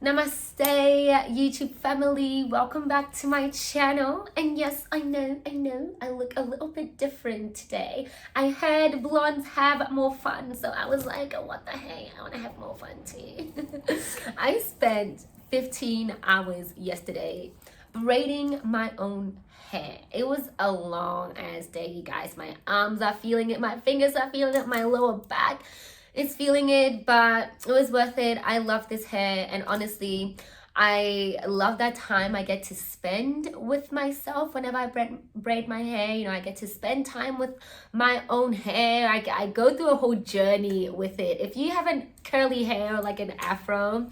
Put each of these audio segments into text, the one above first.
Namaste, YouTube family. Welcome back to my channel. And yes, I know, I look a little bit different today. I heard blondes have more fun, so I was like, oh, what the heck? I want to have more fun too. I spent 15 hours yesterday braiding my own hair. It was a long ass day, you guys. My arms are feeling it, my fingers are feeling it, my lower back is feeling it, but it was worth it. I love this hair, and honestly, I love that time I get to spend with myself whenever I braid my hair. You know, I get to spend time with my own hair. I go through a whole journey with it. If you have a curly hair or like an afro,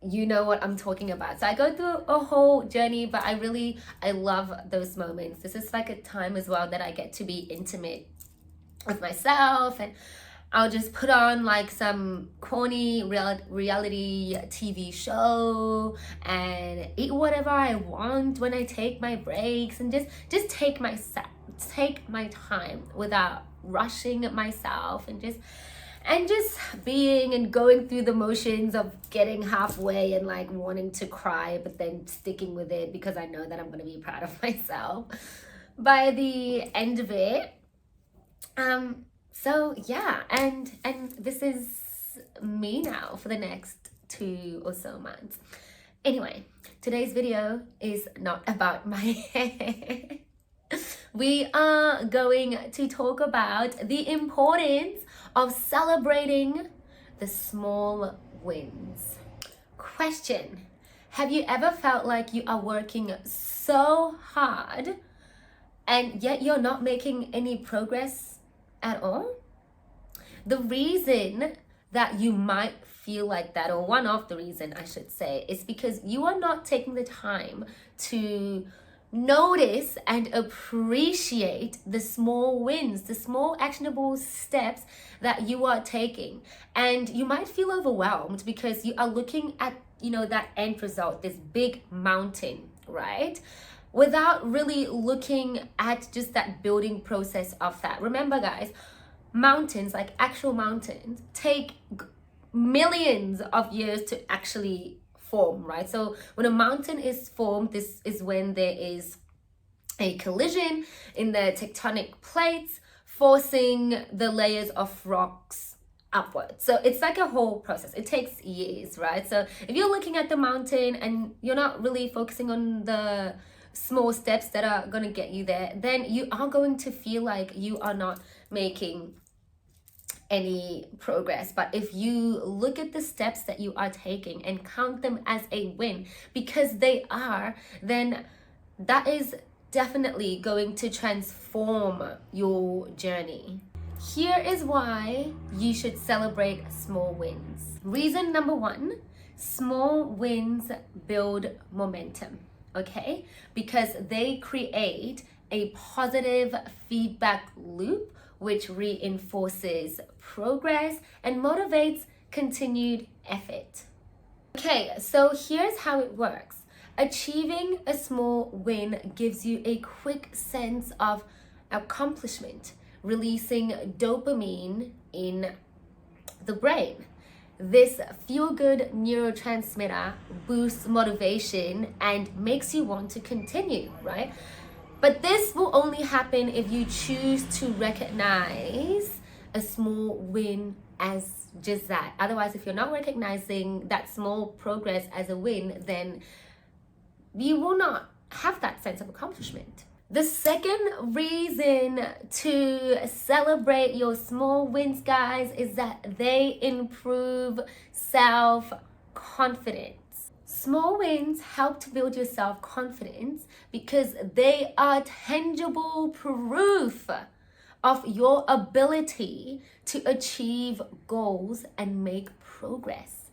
you know what I'm talking about. So I go through a whole journey, but I love those moments. This is like a time as well that I get to be intimate with myself, and I'll just put on like some corny reality TV show and eat whatever I want when I take my breaks, and just take my time without rushing myself, and just being and going through the motions of getting halfway and like wanting to cry, but then sticking with it because I know that I'm going to be proud of myself by the end of it. So yeah, and this is me now for the next 2 or so months. Anyway, today's video is not about my hair. We are going to talk about the importance of celebrating the small wins. Question: have you ever felt like you are working so hard and yet you're not making any progress at all? The reason that you might feel like that, or one of the reason I should say, is because you are not taking the time to notice and appreciate the small wins, the small actionable steps that you are taking. And you might feel overwhelmed because you are looking at, that end result, this big mountain, right? Without really looking at just that building process of that. Remember, guys, mountains, like actual mountains, take millions of years to actually form, right? So when a mountain is formed, this is when there is a collision in the tectonic plates, forcing the layers of rocks upwards. So it's like a whole process. It takes years, right? So if you're looking at the mountain and you're not really focusing on the small steps that are going to get you there, then you are going to feel like you are not making any progress. But if you look at the steps that you are taking and count them as a win, because they are, then that is definitely going to transform your journey. Here is why you should celebrate small wins. Reason number 1, small wins build momentum. Okay, because they create a positive feedback loop which reinforces progress and motivates continued effort. Okay, so here's how it works. Achieving a small win gives you a quick sense of accomplishment, releasing dopamine in the brain. This feel-good neurotransmitter boosts motivation and makes you want to continue, right? But this will only happen if you choose to recognize a small win as just that. Otherwise, if you're not recognizing that small progress as a win, then you will not have that sense of accomplishment. The second reason to celebrate your small wins, guys, is that they improve self-confidence. Small wins help to build your self-confidence because they are tangible proof of your ability to achieve goals and make progress,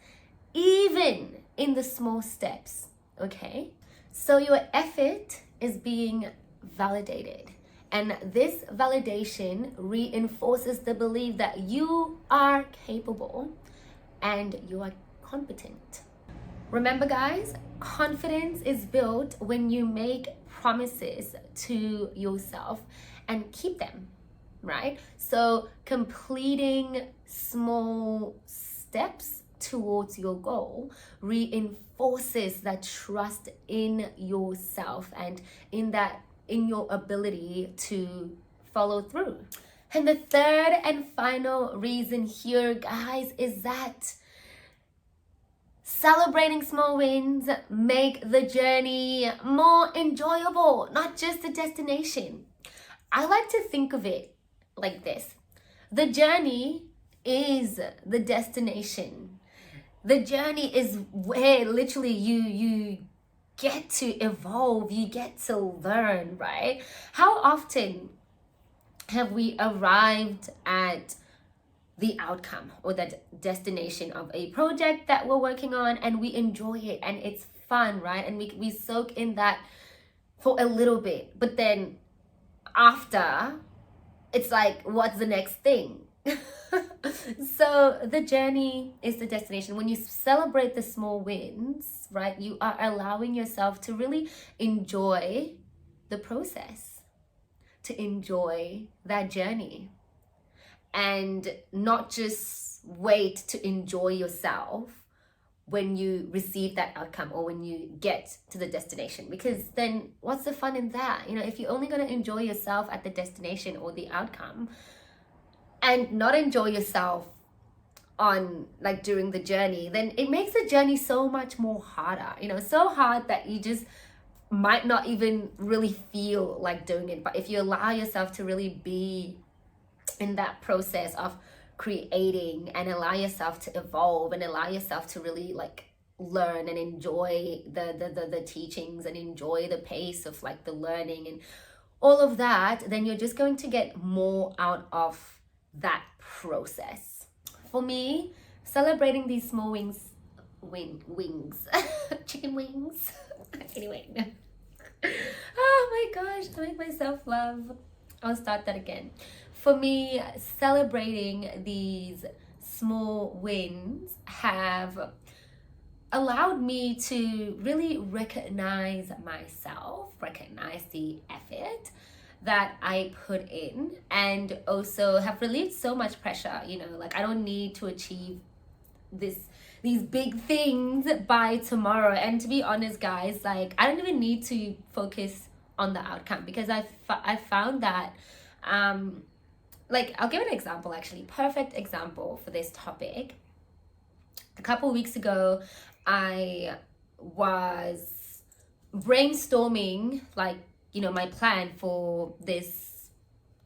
even in the small steps, okay? So your effort is being validated, and this validation reinforces the belief that you are capable and you are competent. Remember, guys, confidence is built when you make promises to yourself and keep them, right? So completing small steps towards your goal reinforces that trust in yourself and in your ability to follow through. And the third and final reason here, guys, is that celebrating small wins make the journey more enjoyable, not just the destination. I like to think of it like this. The journey is the destination. The journey is where literally you get to evolve, you get to learn, right? How often have we arrived at the outcome or the destination of a project that we're working on and we enjoy it and it's fun, right? And we soak in that for a little bit, but then after, it's like, what's the next thing? So the journey is the destination. When you celebrate the small wins, right, you are allowing yourself to really enjoy the process, to enjoy that journey, and not just wait to enjoy yourself when you receive that outcome or when you get to the destination, because then what's the fun in that? You know, if you're only going to enjoy yourself at the destination or the outcome and not enjoy yourself on like during the journey, then it makes the journey so much more harder, you know, so hard that you just might not even really feel like doing it. But if you allow yourself to really be in that process of creating and allow yourself to evolve and allow yourself to really like learn and enjoy the teachings and enjoy the pace of like the learning and all of that, then you're just going to get more out of that process. For me, celebrating these small wings chicken wings anyway. Oh my gosh, I make myself laugh. I'll start that again. For me, celebrating these small wins have allowed me to really recognize myself, recognize the effort that I put in, and also have relieved so much pressure. You know, like I don't need to achieve these big things by tomorrow. And to be honest, guys, like I don't even need to focus on the outcome, because I found that like I'll give an example, actually, perfect example for this topic. A couple of weeks ago, I was brainstorming, like, you know, my plan for this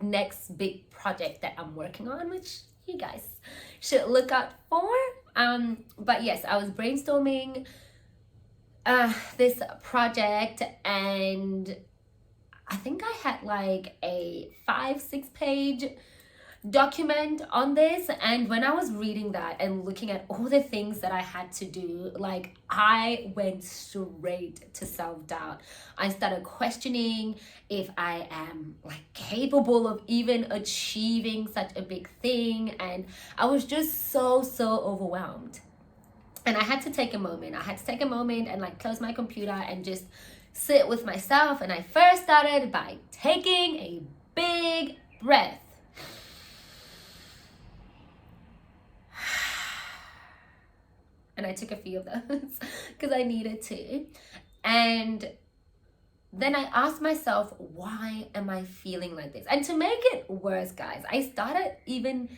next big project that I'm working on, which you guys should look out for. But yes, I was brainstorming this project, and I think I had like a 5-6 page document on this, and when I was reading that and looking at all the things that I had to do, like I went straight to self-doubt. I started questioning if I am like capable of even achieving such a big thing, and I was just so overwhelmed. And I had to take a moment and like close my computer and just sit with myself. And I first started by taking a big breath. And I took a few of those because I needed to. And then I asked myself, why am I feeling like this? And to make it worse, guys, I started even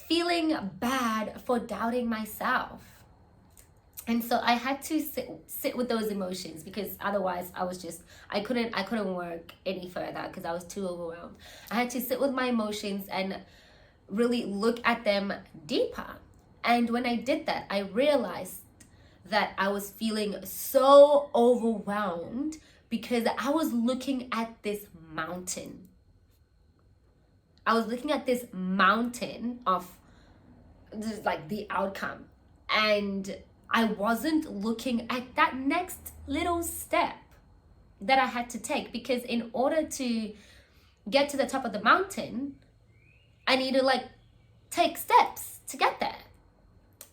feeling bad for doubting myself. And so I had to sit with those emotions, because otherwise I couldn't work any further because I was too overwhelmed. I had to sit with my emotions and really look at them deeper. And when I did that, I realized that I was feeling so overwhelmed because I was looking at this mountain. I was looking at this mountain of just like the outcome, and I wasn't looking at that next little step that I had to take, because in order to get to the top of the mountain, I need to like take steps to get there.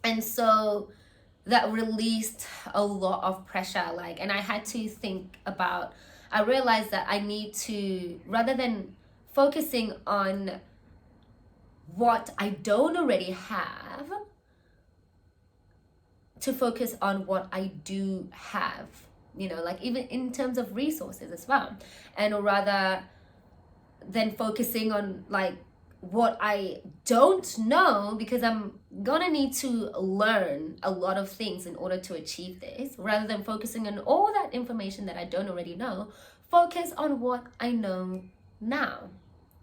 And so that released a lot of pressure, like, and I had to think about, I realized that I need to, rather than focusing on what I don't already have, to focus on what I do have, like even in terms of resources as well. And rather than focusing on like what I don't know, because I'm gonna need to learn a lot of things in order to achieve this, rather than focusing on all that information that I don't already know, focus on what I know now.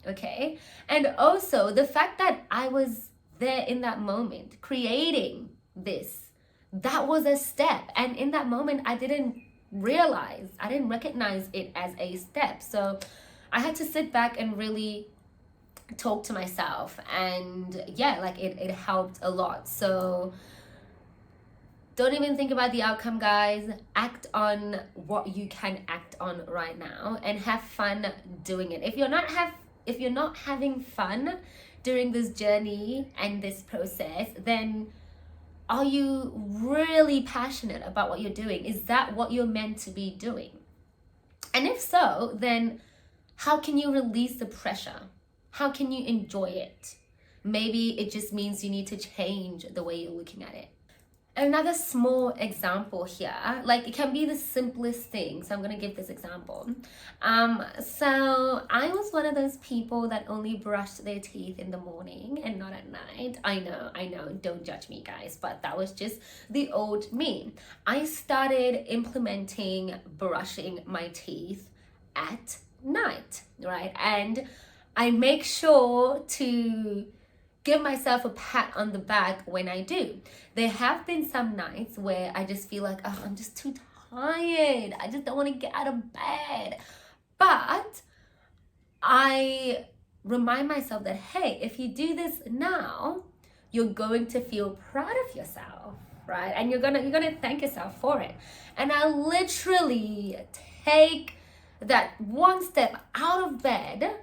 Okay. And also the fact that I was there in that moment creating this, that was a step. And in that moment, I didn't recognize it as a step. So I had to sit back and really talk to myself, and yeah, like it helped a lot. So don't even think about the outcome, guys. Act on what you can act on right now and have fun doing it. If you're not having fun during this journey and this process, then are you really passionate about what you're doing? Is that what you're meant to be doing? And if so, then how can you release the pressure? How can you enjoy it? Maybe it just means you need to change the way you're looking at it. Another small example here, like it can be the simplest thing. So I'm going to give this example. So I was one of those people that only brushed their teeth in the morning and not at night. I know, don't judge me, guys, but that was just the old me. I started implementing brushing my teeth at night, right? And I make sure to give myself a pat on the back when I do. There have been some nights where I just feel like, oh, I'm just too tired. I just don't want to get out of bed. But I remind myself that, hey, if you do this now, you're going to feel proud of yourself, right? And you're gonna thank yourself for it. And I literally take that one step out of bed.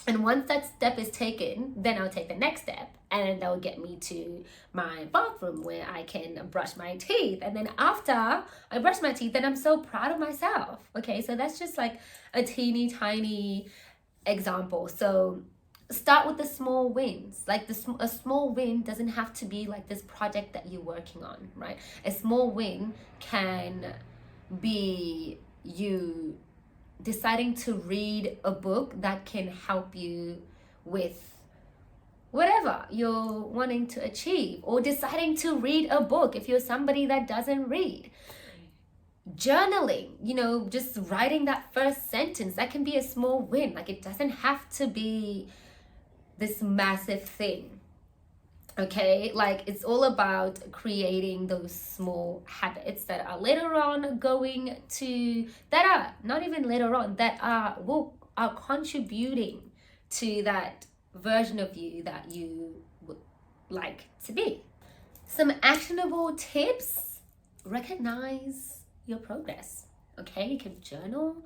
And once that step is taken, then I'll take the next step, and that will get me to my bathroom where I can brush my teeth. And then after I brush my teeth, then I'm so proud of myself. Okay, so that's just like a teeny tiny example. So start with the small wins. Like a small win doesn't have to be like this project that you're working on, right? A small win can be you deciding to read a book that can help you with whatever you're wanting to achieve, or deciding to read a book if you're somebody that doesn't read. Journaling, just writing that first sentence, that can be a small win. Like it doesn't have to be this massive thing. Okay, like it's all about creating those small habits that are later on that are not even later on, that are contributing to that version of you that you would like to be. Some actionable tips: recognize your progress. Okay, you can journal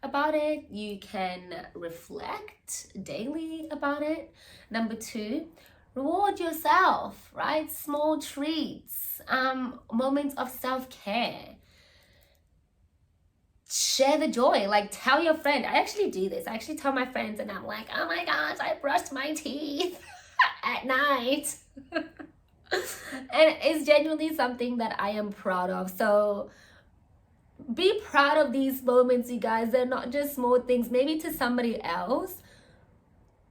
about it, you can reflect daily about it. Number 2, reward yourself, right? Small treats, moments of self-care. Share the joy. Like tell your friend. I actually do this. I actually tell my friends, and I'm like, oh my gosh, I brushed my teeth at night. And it's genuinely something that I am proud of. So be proud of these moments, you guys. They're not just small things. Maybe to somebody else,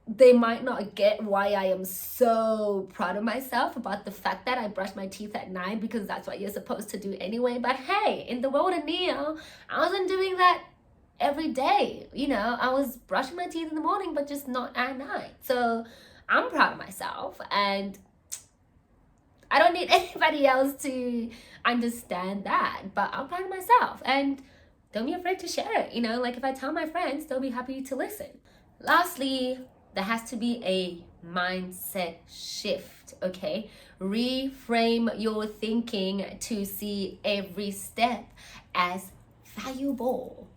they might not get why I am so proud of myself about the fact that I brush my teeth at night, because that's what you're supposed to do anyway. But hey, in the world of Neo, I wasn't doing that every day. I was brushing my teeth in the morning, but just not at night. So I'm proud of myself, and I don't need anybody else to understand that, but I'm proud of myself. And don't be afraid to share it. Like if I tell my friends, they'll be happy to listen. Lastly, there has to be a mindset shift, okay? Reframe your thinking to see every step as valuable,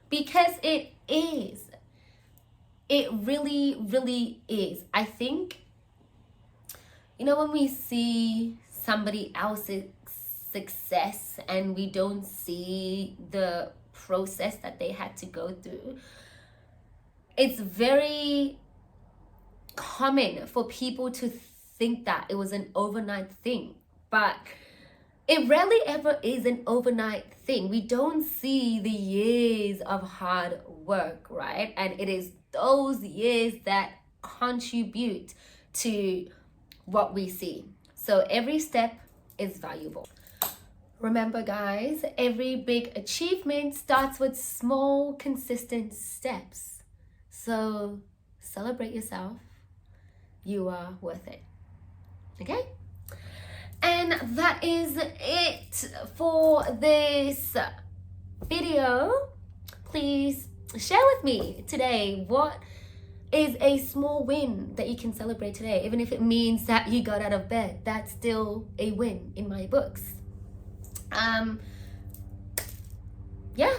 because it is. It really, really is. I think, when we see somebody else's success and we don't see the process that they had to go through, it's very common for people to think that it was an overnight thing. But it rarely ever is an overnight thing. We don't see the years of hard work, right? And it is those years that contribute to what we see. So every step is valuable. Remember, guys, every big achievement starts with small, consistent steps. So celebrate yourself. You are worth it. Okay? And that is it for this video. Please share with me today what is a small win that you can celebrate today. Even if it means that you got out of bed, that's still a win in my books. Yeah,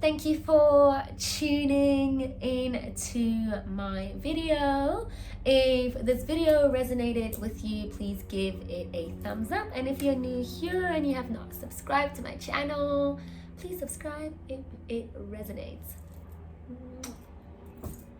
thank you for tuning in to my video. If this video resonated with you, please give it a thumbs up. And if you're new here and you have not subscribed to my channel, please subscribe if it resonates.